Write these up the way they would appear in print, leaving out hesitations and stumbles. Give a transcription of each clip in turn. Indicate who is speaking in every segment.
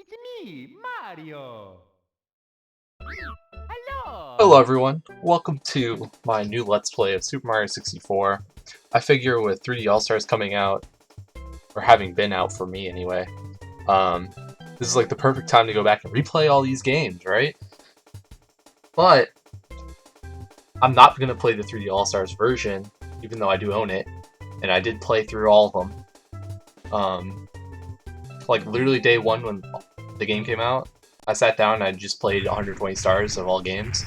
Speaker 1: It's me, Mario. Hello.
Speaker 2: Hello everyone, welcome to my new Let's Play of Super Mario 64. I figure with 3D All-Stars coming out, or having been out for me anyway, this is like the perfect time to go back and replay all these games, right? But I'm not going to play the 3D All-Stars version, even though I do own it, and I did play through all of them. Like literally day one when the game came out, I sat down and I just played 120 stars of all games.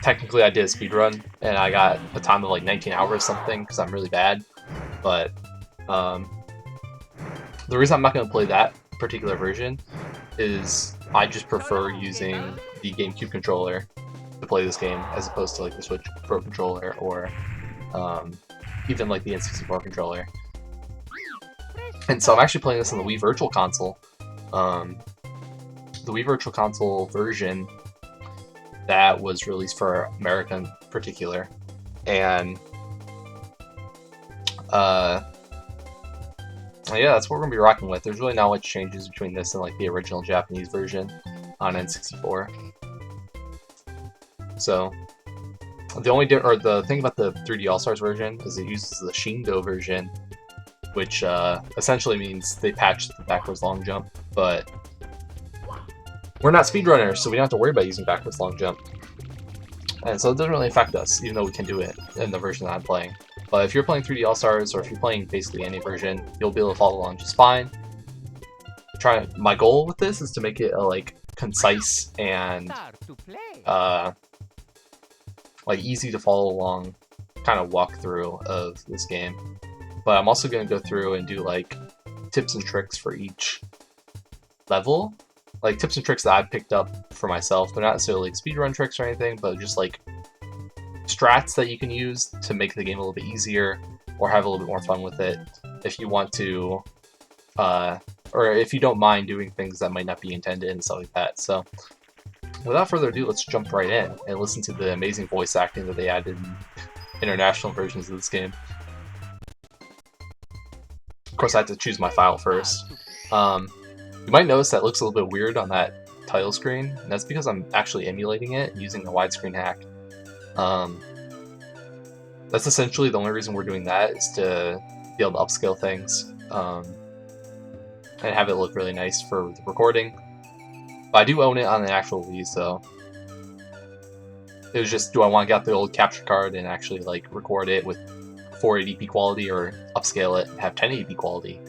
Speaker 2: Technically I did a speedrun, and I got a time of like 19 hours something, because I'm really bad. But the reason I'm not going to play that particular version is I just prefer using the GameCube controller to play this game, as opposed to like the Switch Pro controller, or even like the N64 controller. And so I'm actually playing this on the Wii Virtual Console. The Wii Virtual Console version that was released for America in particular, and yeah, that's what we're gonna be rocking with. There's really not much changes between this and like the original Japanese version on N64. So the thing about the 3D All-Stars version is it uses the Shindo version, which essentially means they patched the backwards long jump, but we're not speedrunners, so we don't have to worry about using backwards long jump. And so it doesn't really affect us, even though we can do it in the version that I'm playing. But if you're playing 3D All-Stars, or if you're playing basically any version, you'll be able to follow along just fine. My goal with this is to make it a like concise and like easy to follow along kind of walkthrough of this game. But I'm also going to go through and do like tips and tricks for each level. Like tips and tricks that I've picked up for myself. They're not necessarily like speedrun tricks or anything, but just like strats that you can use to make the game a little bit easier, or have a little bit more fun with it if you want to, or if you don't mind doing things that might not be intended and stuff like that. So without further ado, let's jump right in and listen to the amazing voice acting that they added in international versions of this game. Of course, I have to choose my file first. You might notice that it looks a little bit weird on that title screen, and that's because I'm actually emulating it using the widescreen hack. That's essentially the only reason we're doing that, is to be able to upscale things and have it look really nice for the recording. But I do own it on the actual Wii, so it was just, do I want to get out the old capture card and actually like record it with 480p quality, or upscale it and have 1080p quality,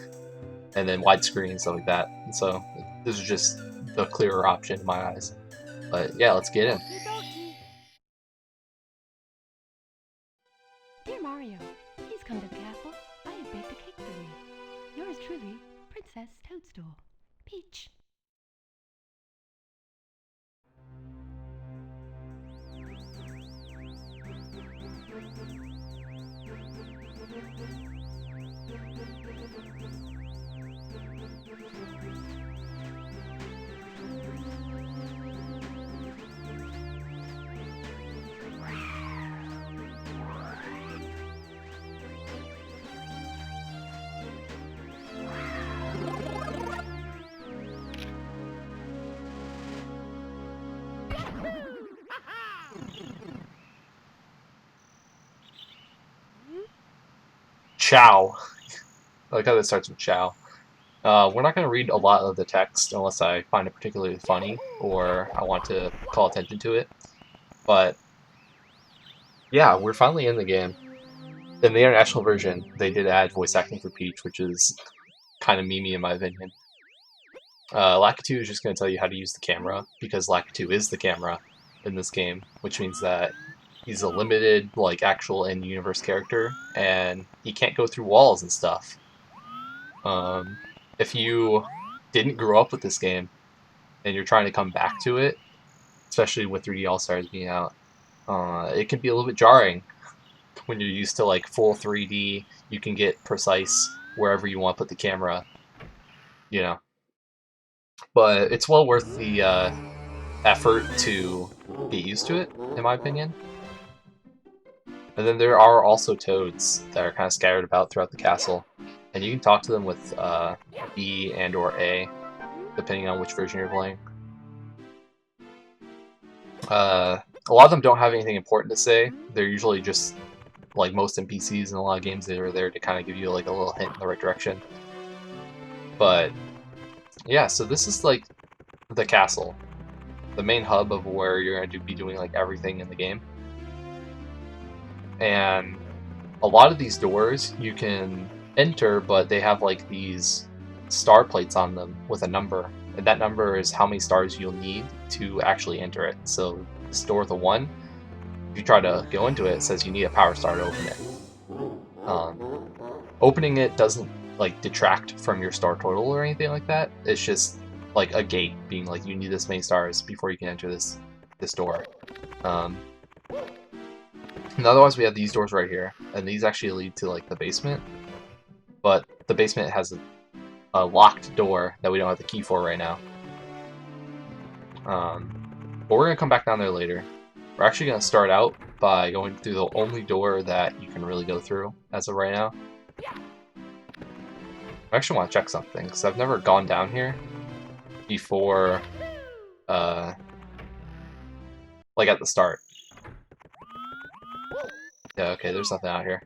Speaker 2: and then widescreen and stuff like that. And so this is just the clearer option in my eyes. But yeah, let's get in.
Speaker 3: Dear Mario, please come to the castle. I have baked a cake for you. Yours truly, Princess Toadstool. Peach.
Speaker 2: Ciao. I like how this starts with ciao. We're not going to read a lot of the text unless I find it particularly funny, or I want to call attention to it. But yeah, we're finally in the game. In the international version, they did add voice acting for Peach, which is kind of memey in my opinion. Lakitu is just going to tell you how to use the camera, because Lakitu is the camera in this game, which means that he's a limited, like, actual in-universe character, and he can't go through walls and stuff. If you didn't grow up with this game, and you're trying to come back to it, especially with 3D All-Stars being out, it can be a little bit jarring. When you're used to like full 3D, you can get precise wherever you want to put the camera, you know. But it's well worth the effort to get used to it, in my opinion. And then there are also toads that are kind of scattered about throughout the castle, and you can talk to them with B and or A. depending on which version you're playing. A lot of them don't have anything important to say. They're usually just, like most NPCs in a lot of games, they are there to kind of give you like a little hint in the right direction. But yeah, so this is like the castle, the main hub of where you're going to be doing like everything in the game. And a lot of these doors you can enter, but they have like these star plates on them with a number, and that number is how many stars you'll need to actually enter it. So this door, the 1, if you try to go into it, it says you need a power star to open it. Opening it doesn't like detract from your star total or anything like that. It's just like a gate being like you need this many stars before you can enter this door. And otherwise we have these doors right here, and these actually lead to like the basement, but the basement has a locked door that we don't have the key for right now. But we're gonna come back down there later. We're actually gonna start out by going through the only door that you can really go through as of right now. I actually want to check something because I've never gone down here before, like at the start. Yeah, okay, there's nothing out here.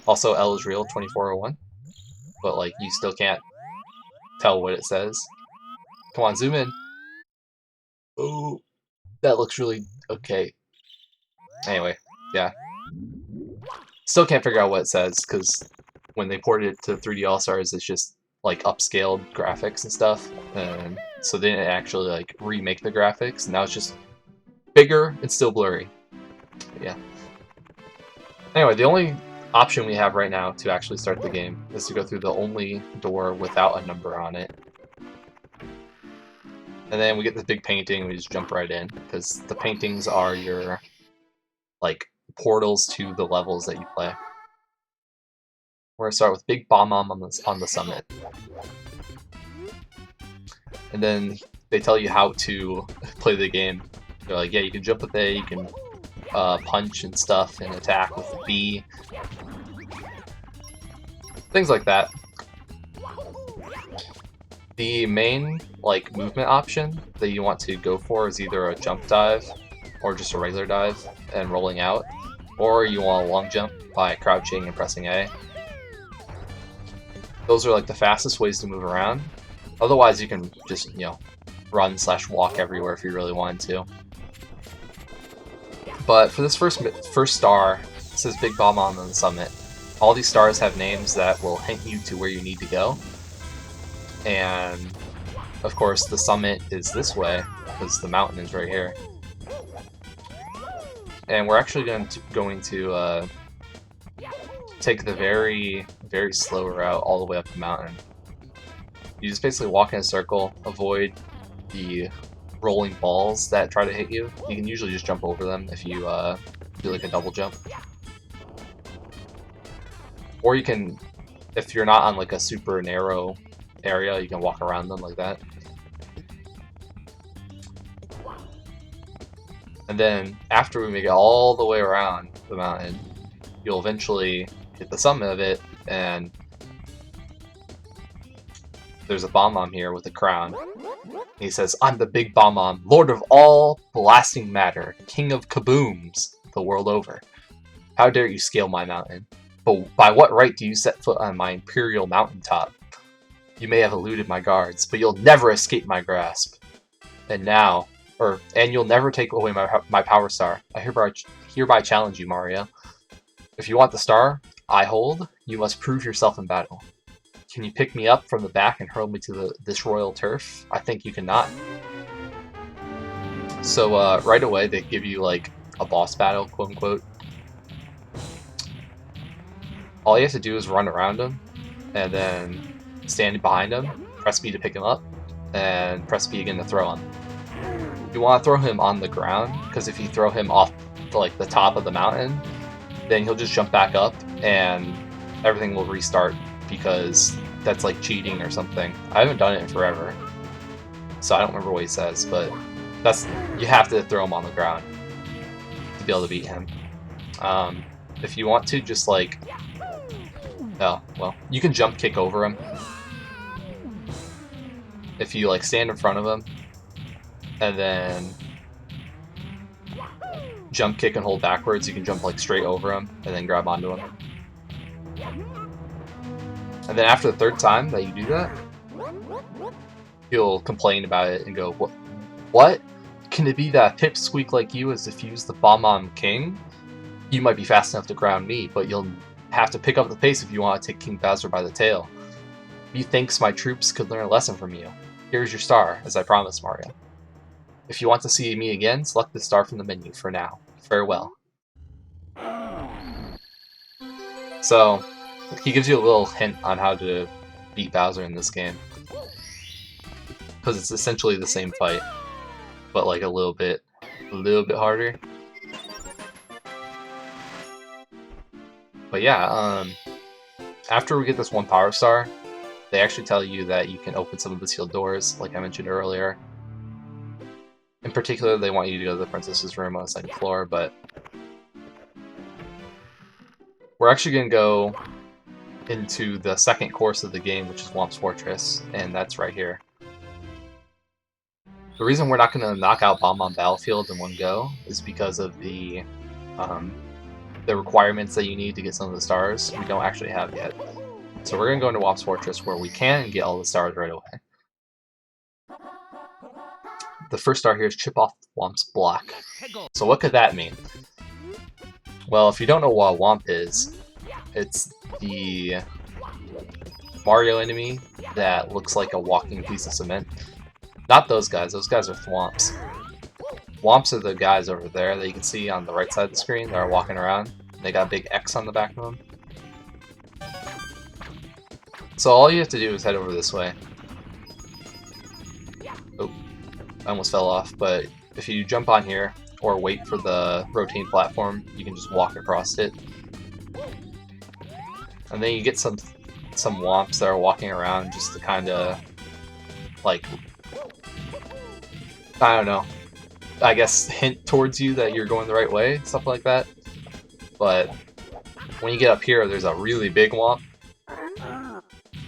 Speaker 2: Also, L is real, 2401. But, like, you still can't tell what it says. Come on, zoom in. Oh, that looks really... okay. Anyway, yeah. Still can't figure out what it says, because when they ported it to 3D All-Stars, it's just, like, upscaled graphics and stuff. And so they didn't actually, like, remake the graphics. Now it's just bigger and still blurry. But yeah. Anyway, the only option we have right now to actually start the game is to go through the only door without a number on it. And then we get this big painting, we just jump right in, because the paintings are your, like, portals to the levels that you play. We're going to start with Big Bob-Omb on the summit. And then they tell you how to play the game. They're like, yeah, you can jump with A, you can punch and stuff and attack with B. Things like that. The main like movement option that you want to go for is either a jump dive or just a regular dive and rolling out, or you want a long jump by crouching and pressing A. Those are like the fastest ways to move around. Otherwise you can just, you know, run/walk everywhere if you really wanted to. But for this first star, it says Big Bob-Omb on the summit. All these stars have names that will hint you to where you need to go. And, of course, the summit is this way, because the mountain is right here. And we're actually going to take the very, very slow route all the way up the mountain. You just basically walk in a circle, avoid the rolling balls that try to hit you. You can usually just jump over them if you do like a double jump. Or you can, if you're not on like a super narrow area, you can walk around them like that. And then after we make it all the way around the mountain, you'll eventually hit the summit of it, and there's a Bob-Omb here with a crown. He says, "I'm the Big Bob-Omb, Lord of all blasting matter, King of kabooms the world over. How dare you scale my mountain? But by what right do you set foot on my imperial mountaintop? You may have eluded my guards, but you'll never escape my grasp. And you'll never take away my power star. I hereby challenge you, Mario. If you want the star I hold, you must prove yourself in battle. Can you pick me up from the back and hurl me to this royal turf? I think you cannot." So right away they give you like a boss battle, quote unquote. All you have to do is run around him, and then stand behind him, press B to pick him up, and press B again to throw him. You want to throw him on the ground, because if you throw him off like the top of the mountain, then he'll just jump back up, and everything will restart, because that's like cheating or something. I haven't done it in forever, so I don't remember what he says, but you have to throw him on the ground to be able to beat him. If you want to just like... oh, well, you can jump kick over him. if you like stand in front of him and then jump, kick, and hold backwards, you can jump like straight over him and then grab onto him. And then after the third time that you do that, he'll complain about it and go, "What? Can it be that a pipsqueak like you has defused the Bob-Omb King? You might be fast enough to ground me, but you'll have to pick up the pace if you want to take King Bowser by the tail. Methinks my troops could learn a lesson from you. Here's your star, as I promised, Mario. If you want to see me again, select the star from the menu for now. Farewell." So, he gives you a little hint on how to beat Bowser in this game. Because it's essentially the same fight, but like a little bit harder. But yeah, after we get this one power star, they actually tell you that you can open some of the sealed doors, like I mentioned earlier. In particular, they want you to go to the princess's room on the second floor, but we're actually going to go into the second course of the game, which is Whomp's Fortress, and that's right here. The reason we're not going to knock out Bob-Omb Battlefield in one go is because of the requirements that you need to get some of the stars we don't actually have yet. So we're going to go into Whomp's Fortress where we can get all the stars right away. The first star here is chip off Whomp's block. So what could that mean? Well, if you don't know what Whomp is, it's the Mario enemy that looks like a walking piece of cement. Not those guys are Thwomps. Whomps are the guys over there that you can see on the right side of the screen that are walking around. They got a big X on the back of them. So all you have to do is head over this way. Oh, I almost fell off, but if you jump on here, or wait for the rotating platform, you can just walk across it. And then you get some Whomps that are walking around just to kind of, like, I don't know, I guess hint towards you that you're going the right way, stuff like that. But when you get up here, there's a really big Whomp.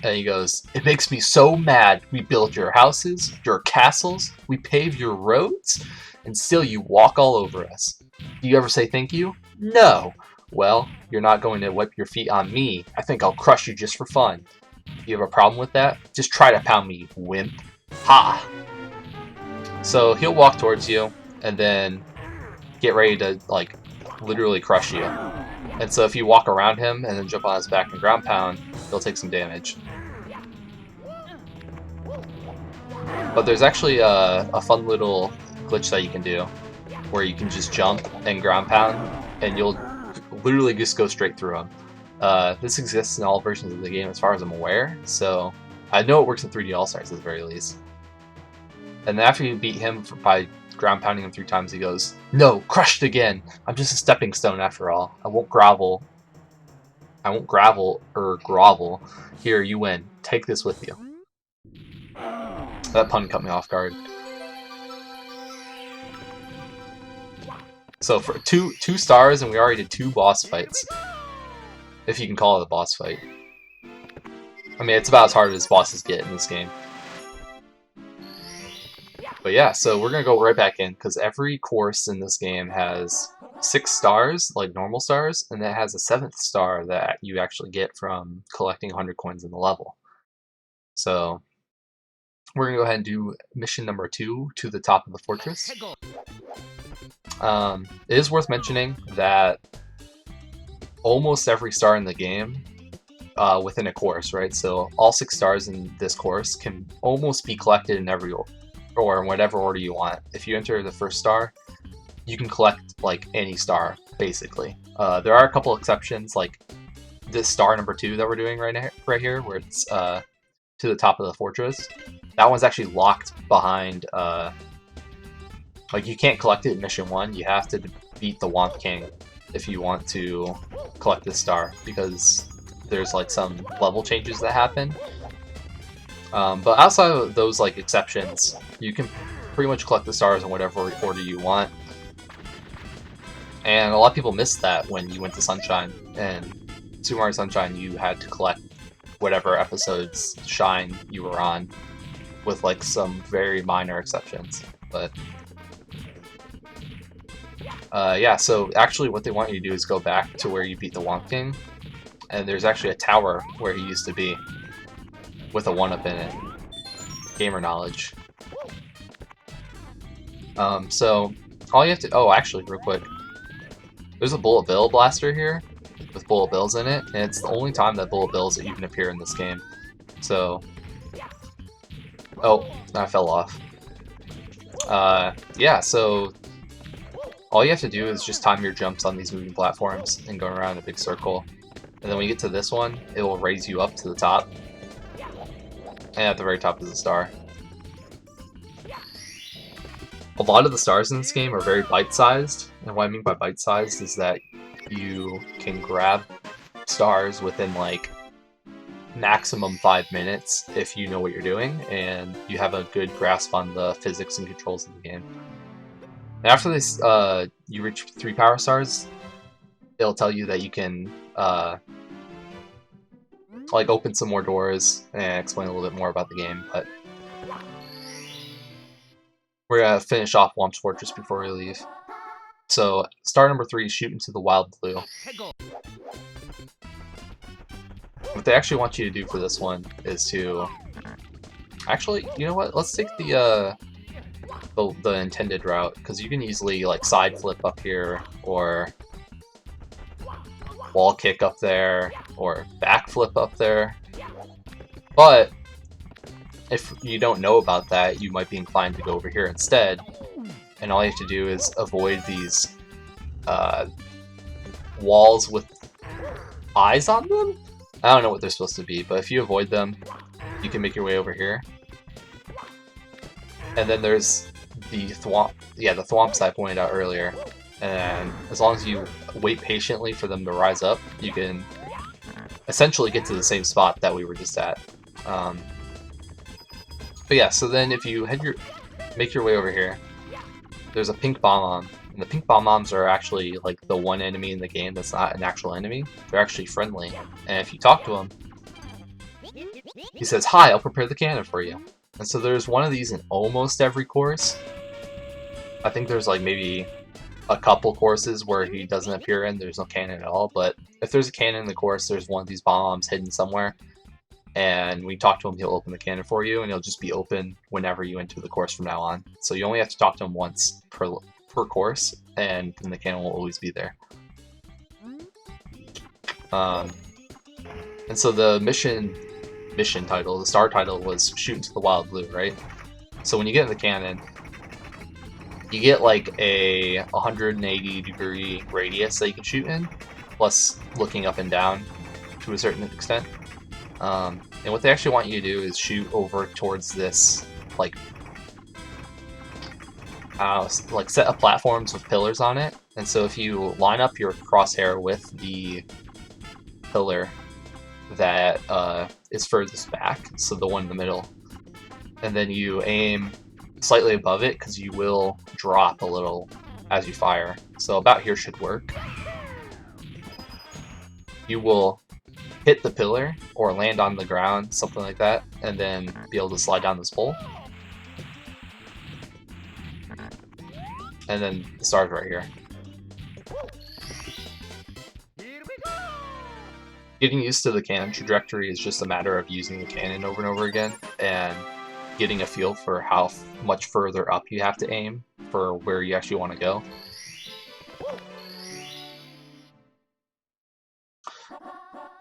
Speaker 2: And he goes, "It makes me so mad. We build your houses, your castles, we pave your roads, and still you walk all over us. Do you ever say thank you? No. Well, you're not going to wipe your feet on me. I think I'll crush you just for fun. You have a problem with that? Just try to pound me, wimp. Ha!" So he'll walk towards you, and then get ready to, like, literally crush you. And so if you walk around him and then jump on his back and ground pound, he'll take some damage. But there's actually a fun little glitch that you can do, where you can just jump and ground pound, and you'll literally just go straight through him. This exists in all versions of the game as far as I'm aware, so I know it works in 3D All-Stars at the very least. And then after you beat him by ground pounding him 3 times, he goes, "No, crushed again! I'm just a stepping stone after all. I won't gravel or grovel. Here, you win. Take this with you." That pun cut me off guard. So for two stars, and we already did 2 boss fights. If you can call it a boss fight. I mean, it's about as hard as bosses get in this game. But yeah, so we're going to go right back in, because every course in this game has 6 stars, like normal stars, and it has a 7th star that you actually get from collecting 100 coins in the level. So we're going to go ahead and do mission number 2, to the top of the fortress. It is worth mentioning that almost every star in the game within a course, right? So all 6 stars in this course can almost be collected in every or in whatever order you want. If you enter the first star, you can collect like any star, basically. There are a couple exceptions, like this star number 2 that we're doing right here, where it's to the top of the fortress. That one's actually locked behind, like you can't collect it in mission 1, you have to beat the Whomp King if you want to collect this star, because there's like some level changes that happen. But outside of those like exceptions, you can pretty much collect the stars in whatever order you want. And a lot of people missed that when you went to Sunshine, and Super Mario Sunshine you had to collect whatever episode's Shine you were on. with like some very minor exceptions. But yeah, so actually what they want you to do is go back to where you beat the Whomp King, and there's actually a tower where he used to be with a 1-up in it. Gamer knowledge. So all you have to, oh actually real quick, there's a Bullet Bill blaster here with Bullet Bills in it, and it's the only time that Bullet Bills even appear in this game. So, oh, I fell off. Yeah, so all you have to do is just time your jumps on these moving platforms and go around a big circle. And then when you get to this one, it will raise you up to the top. And at the very top is a star. A lot of the stars in this game are very bite-sized, and what I mean by bite-sized is that you can grab stars within like maximum 5 minutes if you know what you're doing and you have a good grasp on the physics and controls of the game. And after this, you reach 3 power stars, it'll tell you that you can like open some more doors and explain a little bit more about the game, but we're gonna finish off Whomp's Fortress before we leave. So, star number 3 is shoot into the wild blue. What they actually want you to do for this one is to... Actually, you know what? Let's take the intended route, because you can easily like side flip up here, or wall kick up there, or back flip up there. But if you don't know about that, you might be inclined to go over here instead. And all you have to do is avoid these walls with eyes on them? I don't know what they're supposed to be, but if you avoid them, you can make your way over here. And then there's the thwomp, yeah, the thwomps I pointed out earlier. And as long as you wait patiently for them to rise up, you can essentially get to the same spot that we were just at. But yeah, so then if you make your way over here, there's a pink Bob-Omb, and the pink Bob-Ombs are actually like the one enemy in the game that's not an actual enemy. They're actually friendly, and if you talk to him, he says, "Hi, I'll prepare the cannon for you." And so there's one of these in almost every course. I think there's like maybe a couple courses where he doesn't appear in, there's no cannon at all, but if there's a cannon in the course, there's one of these Bob-Ombs hidden somewhere. And when you talk to him, he'll open the cannon for you, and he'll just be open whenever you enter the course from now on. So you only have to talk to him once per course, and then the cannon will always be there. And so the mission title, the star title, was Shoot into the Wild Blue, right? So when you get in the cannon, you get like a 180-degree radius that you can shoot in, plus looking up and down to a certain extent. And what they actually want you to do is shoot over towards this, like set of platforms with pillars on it. And so if you line up your crosshair with the pillar that is furthest back, so the one in the middle, and then you aim slightly above it, because you will drop a little as you fire. So about here should work. You will hit the pillar or land on the ground, something like that, and then be able to slide down this pole. And then the star's right here. Getting used to the cannon trajectory is just a matter of using the cannon over and over again and getting a feel for how much further up you have to aim for where you actually want to go.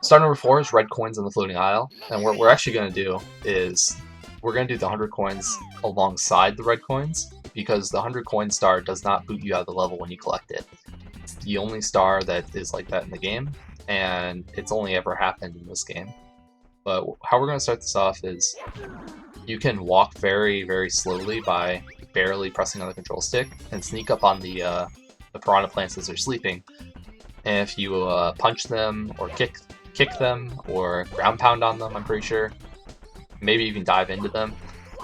Speaker 2: Star number 4 is red coins on the floating isle, and what we're actually going to do is we're going to do the 100 coins alongside the red coins, because the 100 coin star does not boot you out of the level when you collect it. It's the only star that is like that in the game, and it's only ever happened in this game. But how we're going to start this off is you can walk very, very slowly by barely pressing on the control stick and sneak up on the piranha plants as they're sleeping. And if you punch them or kick them or ground pound on them, I'm pretty sure, maybe even dive into them,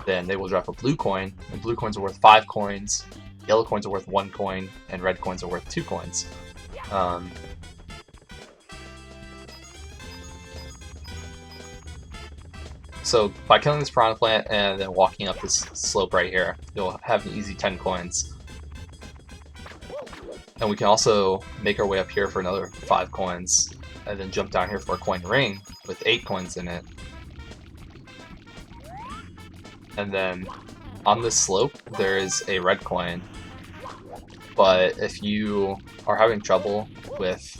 Speaker 2: then they will drop a blue coin, and blue coins are worth 5 coins, yellow coins are worth 1 coin, and red coins are worth 2 coins. So by killing this piranha plant and then walking up this slope right here, you'll have an easy 10 coins. And we can also make our way up here for another 5 coins, and then jump down here for a coin ring with 8 coins in it. And then on this slope, there is a red coin. But if you are having trouble with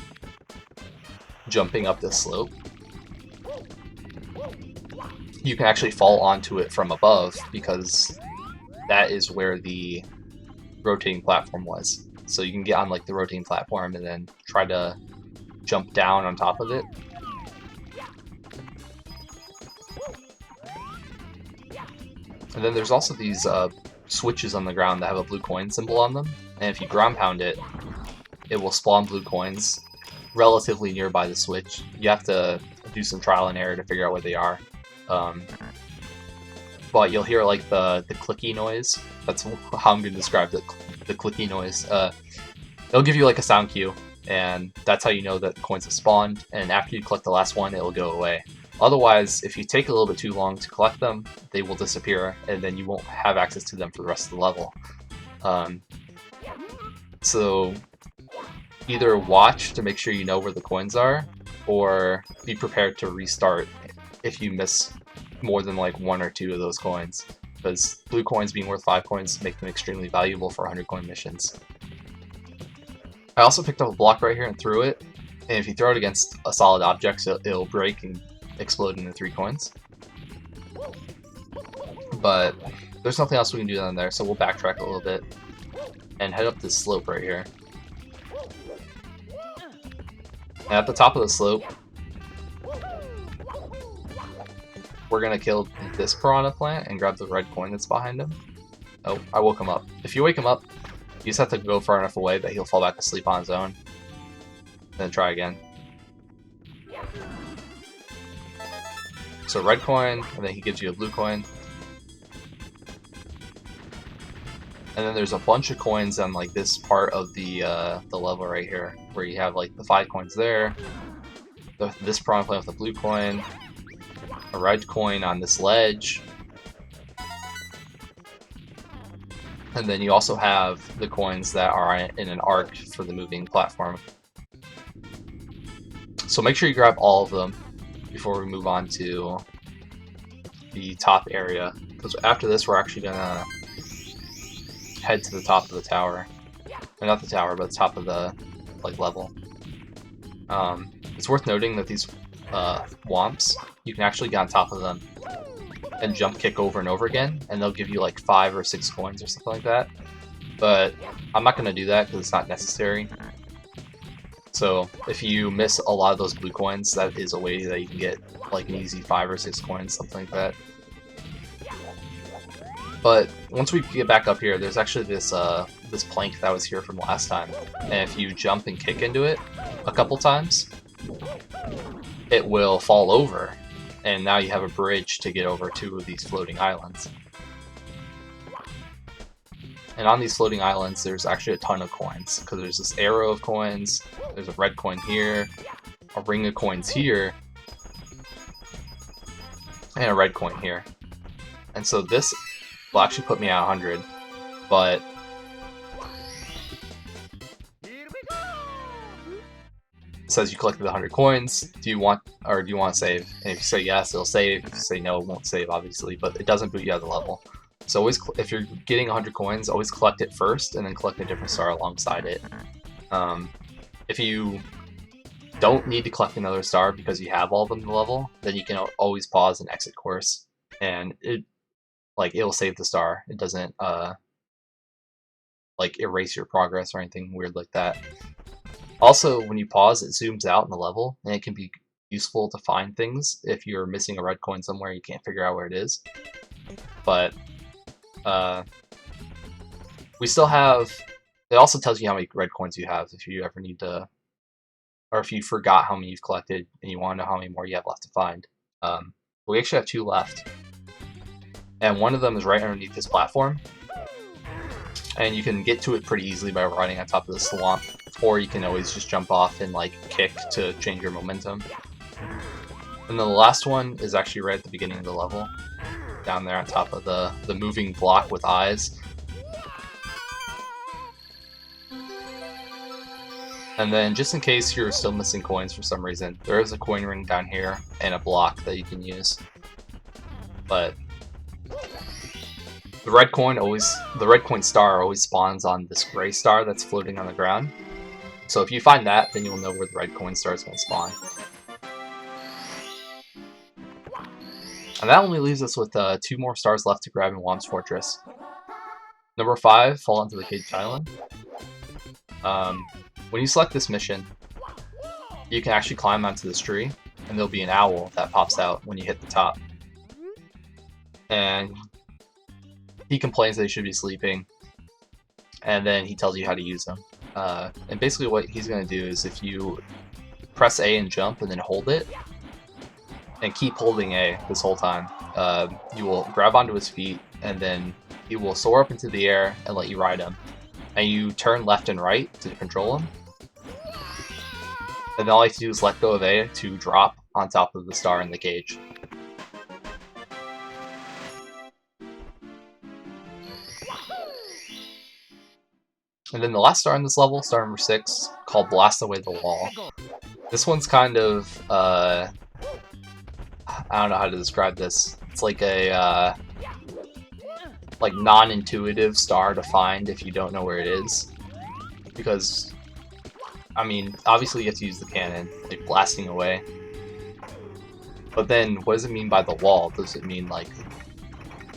Speaker 2: jumping up this slope, you can actually fall onto it from above, because that is where the rotating platform was. So you can get on like the rotating platform and then try to jump down on top of it. And then there's also these switches on the ground that have a blue coin symbol on them, and if you ground pound it, it will spawn blue coins relatively nearby the switch. You have to do some trial and error to figure out where they are. But you'll hear like the clicky noise. That's how I'm going to describe the clicky noise. It'll give you like a sound cue, and that's how you know that the coins have spawned, and after you collect the last one, it'll go away. Otherwise, if you take a little bit too long to collect them, they will disappear, and then you won't have access to them for the rest of the level. So either watch to make sure you know where the coins are, or be prepared to restart if you miss more than like 1 or 2 of those coins, because blue coins being worth 5 coins make them extremely valuable for 100 coin missions. I also picked up a block right here and threw it, and if you throw it against a solid object, it'll break and explode into 3 coins. But there's nothing else we can do down there, so we'll backtrack a little bit and head up this slope right here. And at the top of the slope, we're gonna kill this piranha plant and grab the red coin that's behind him. Oh, I woke him up. If you wake him up, you just have to go far enough away that he'll fall back asleep on his own. Then try again. So red coin, and then he gives you a blue coin. And then there's a bunch of coins on like this part of the level right here, where you have like the 5 coins there, this piranha plant with a blue coin, a red coin on this ledge, and then you also have the coins that are in an arc for the moving platform. So make sure you grab all of them before we move on to the top area, because after this we're actually gonna head to the top of the tower. Or not the tower, but the top of the like level. It's worth noting that these Whomps, you can actually get on top of them and jump kick over and over again, and they'll give you like 5 or 6 coins or something like that. But I'm not going to do that because it's not necessary. So if you miss a lot of those blue coins, that is a way that you can get like an easy 5 or 6 coins, something like that. But once we get back up here, there's actually this this plank that was here from last time, and if you jump and kick into it a couple times, it will fall over, and now you have a bridge to get over 2 of these floating islands. And on these floating islands, there's actually a ton of coins, because there's this arrow of coins, there's a red coin here, a ring of coins here, and a red coin here. And so this will actually put me at 100, but it says you collected 100 coins. Do you want to save? And if you say yes, it'll save. If you say no, it won't save, obviously, but it doesn't boot you out of the level. So always, if you're getting 100 coins, always collect it first, and then collect a different star alongside it. If you don't need to collect another star because you have all of them in the level, then you can always pause and exit course, and it'll save the star. It doesn't like erase your progress or anything weird like that. Also, when you pause, it zooms out in the level, and it can be useful to find things if you're missing a red coin somewhere you can't figure out where it is. But we still have, it also tells you how many red coins you have if you ever need to, or if you forgot how many you've collected and you want to know how many more you have left to find. We actually have 2 left, and one of them is right underneath this platform, and you can get to it pretty easily by running on top of the swamp, or you can always just jump off and like kick to change your momentum. And then the last one is actually right at the beginning of the level, down there on top of the moving block with eyes. And then, just in case you're still missing coins for some reason, there is a coin ring down here and a block that you can use. But the red coin star always spawns on this gray star that's floating on the ground. So if you find that, then you'll know where the red coin star is going to spawn. And that only leaves us with 2 more stars left to grab in Whomp's Fortress. Number 5, Fall into the Caged Island. When you select this mission, you can actually climb onto this tree, and there'll be an owl that pops out when you hit the top. And he complains that he should be sleeping, and then he tells you how to use them. And basically what he's going to do is if you press A and jump and then hold it, and keep holding A this whole time, you will grab onto his feet, and then he will soar up into the air and let you ride him. And you turn left and right to control him. And then all you have to do is let go of A to drop on top of the star in the cage. And then the last star in this level, star number 6, called Blast Away the Wall. This one's kind of, I don't know how to describe this. It's like a, like non-intuitive star to find if you don't know where it is. Because, I mean, obviously you have to use the cannon, like blasting away. But then, what does it mean by the wall? Does it mean like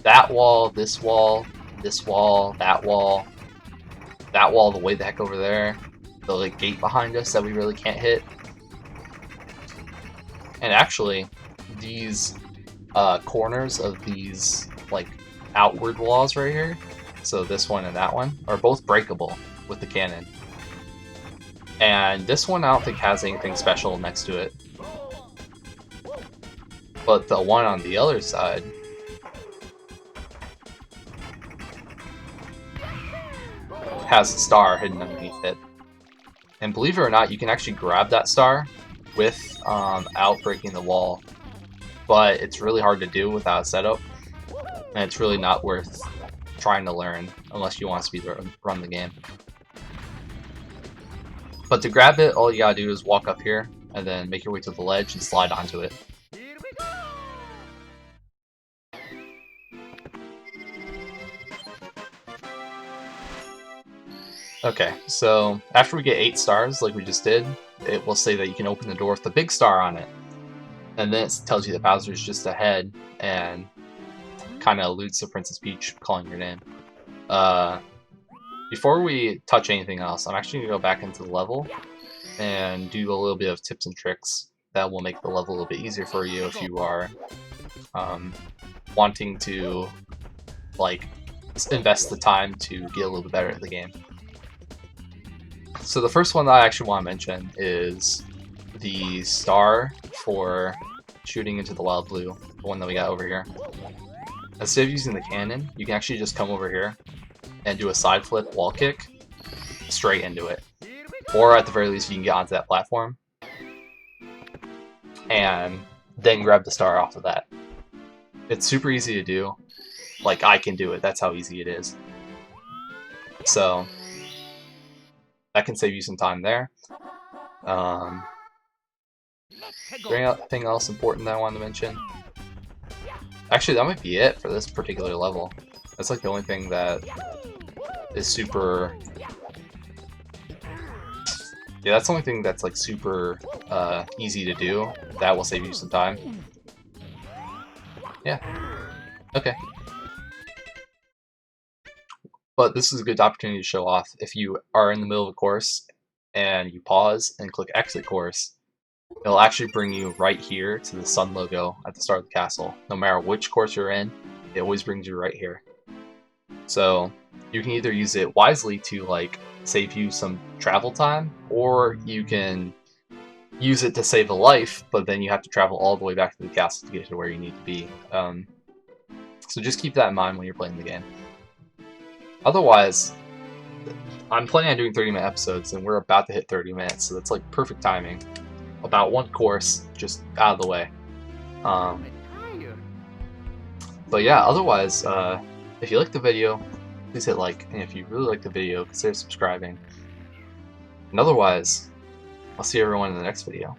Speaker 2: that wall, this wall, this wall, that wall the way the heck over there, the like gate behind us that we really can't hit? And actually, these corners of these like outward walls right here, so this one and that one, are both breakable with the cannon. And this one I don't think has anything special next to it. But the one on the other side has a star hidden underneath it. And believe it or not, you can actually grab that star without breaking the wall. But it's really hard to do without a setup. And it's really not worth trying to learn unless you want to speedrun the game. But to grab it, all you gotta do is walk up here and then make your way to the ledge and slide onto it. Okay, so after we get 8 stars, like we just did, it will say that you can open the door with the big star on it. And then it tells you that Bowser's just ahead, and kind of alludes to Princess Peach calling your name. Before we touch anything else, I'm actually going to go back into the level and do a little bit of tips and tricks that will make the level a little bit easier for you if you are wanting to like invest the time to get a little bit better at the game. So the first one that I actually want to mention is the star for shooting into the wild blue, the one that we got over here. Instead of using the cannon, you can actually just come over here and do a side flip wall kick straight into it. Or at the very least, you can get onto that platform and then grab the star off of that. It's super easy to do. Like, I can do it. That's how easy it is. So that can save you some time there. Is there anything else important that I wanted to mention? Actually, that might be it for this particular level. That's like the only thing that is super... Yeah, that's the only thing that's like super easy to do. That will save you some time. Yeah. Okay. But this is a good opportunity to show off. If you are in the middle of a course and you pause and click exit course, it'll actually bring you right here to the sun logo at the start of the castle. No matter which course you're in, it always brings you right here. So you can either use it wisely to like save you some travel time, or you can use it to save a life, but then you have to travel all the way back to the castle to get to where you need to be. So just keep that in mind when you're playing the game. Otherwise, I'm planning on doing 30-minute episodes, and we're about to hit 30 minutes, so that's like perfect timing. About one course, just out of the way. Um,
Speaker 1: tired.
Speaker 2: but yeah, otherwise, if you like the video, please hit like, and if you really like the video, consider subscribing. And otherwise, I'll see everyone in the next video.